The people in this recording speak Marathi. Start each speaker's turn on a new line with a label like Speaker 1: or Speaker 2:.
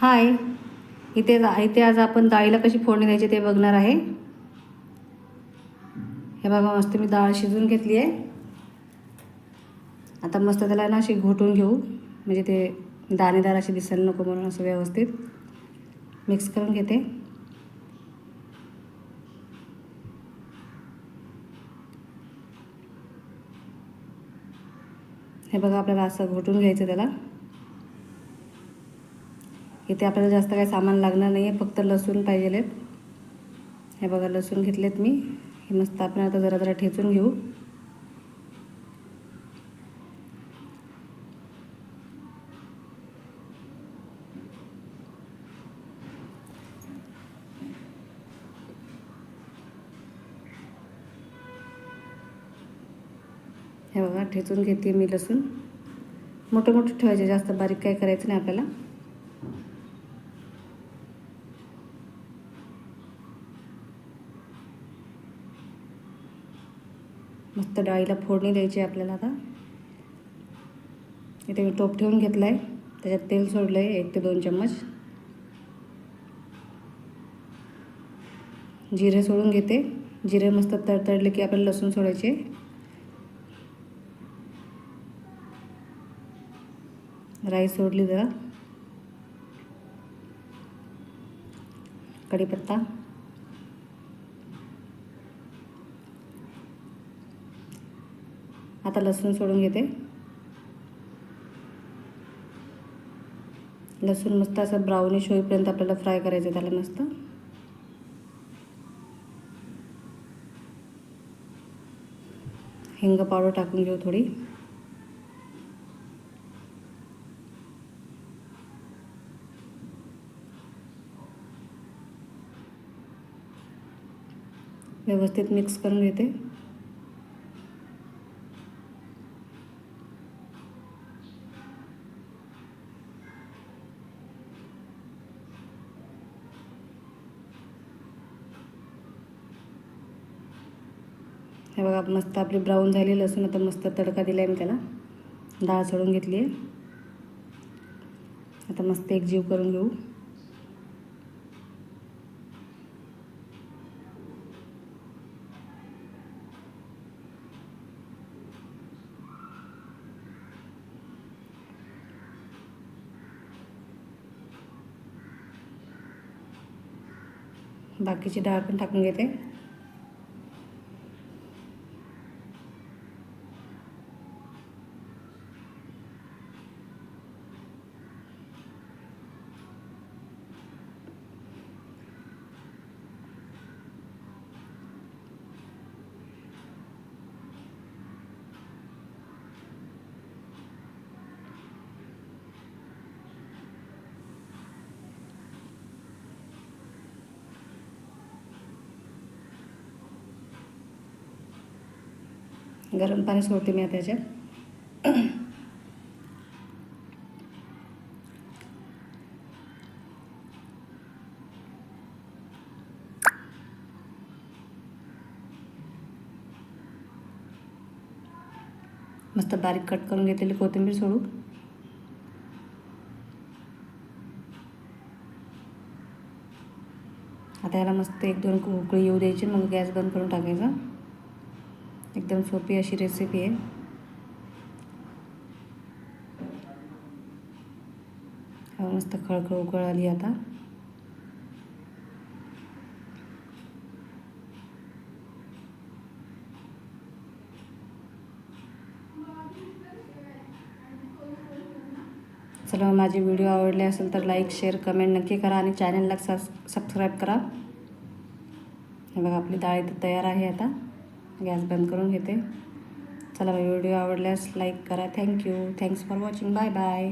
Speaker 1: हाय, इथे आज आपण डाळीला कशी फोडणी द्यायची ते बघणार आहे. हे बघा, मस्त मी डाळ शिजवून घेतली आहे. आता मस्त त्याला ना अशी घोटून घेऊ, म्हणजे ते दाणेदार अशी दिसायला नको म्हणून असं व्यवस्थित मिक्स करून घेते. हे बघा, आपल्याला असं घोटून घ्यायचं त्याला. इथे आपल्याला जास्त काही सामान लागणार नाही आहे, फक्त लसूण पाहिजेत. हे बघा, लसूण घेतलेत मी. हे मस्त आपण आता जरा जरा ठेचून घेऊ. हे बघा, ठेचून घेते मी लसूण. मोठं मोठं ठेवायचे, जास्त बारीक काय करायचं नाही आपल्याला. मस्त डाळीला फोडणी द्यायची आपल्याला. आता इथे मी टोप ठेवून घेतला आहे, त्याच्यात तेल सोडलं आहे 1 ते 2 चम्मच. जिरे सोडून घेते. जिरे मस्त तडतडले की आपल्याला लसूण सोडायचे. राई सोडली जरा. कढीपत्ता. आता लसूण सोडून घेते. लसूण मस्त असं ब्राउनिश होईपर्यंत आपल्याला फ्राय करायचं त्याला मस्त. हिंग पावडर टाकून घेऊ थोडी. व्यवस्थित मिक्स करून घेते. हे बघा, मस्त आपली ब्राऊन झाली लसूण. आता मस्त तडका दिला आहे मी त्याला. डाळ सोडून घेतली आहे. आता मस्त एक जीव करून घेऊ. बाकीची डाळ पण टाकून घेते. गरम पाणी सोडते मी आता त्याच्यात. मस्त बारीक कट करून घेतलेली कोथिंबीर सोडू. आता याला मस्त 1-2 उकळी येऊ द्यायची, मग गॅस बंद करून टाकायचा. एकदम सोपी अशी रेसिपी आहे. मस्त खळखळ उकळ आली आता. चला, माझे व्हिडिओ आवडले असेल तर लाईक शेअर कमेंट नक्की करा आणि चॅनलला सबस्क्राईब करा. हे बघा, आपली डाळ इथे तयार आहे. आता गॅस बंद करून घेते. चला, व्हिडिओ आवडल्यास लाईक करा. Thank you. Thanks for watching. Bye bye.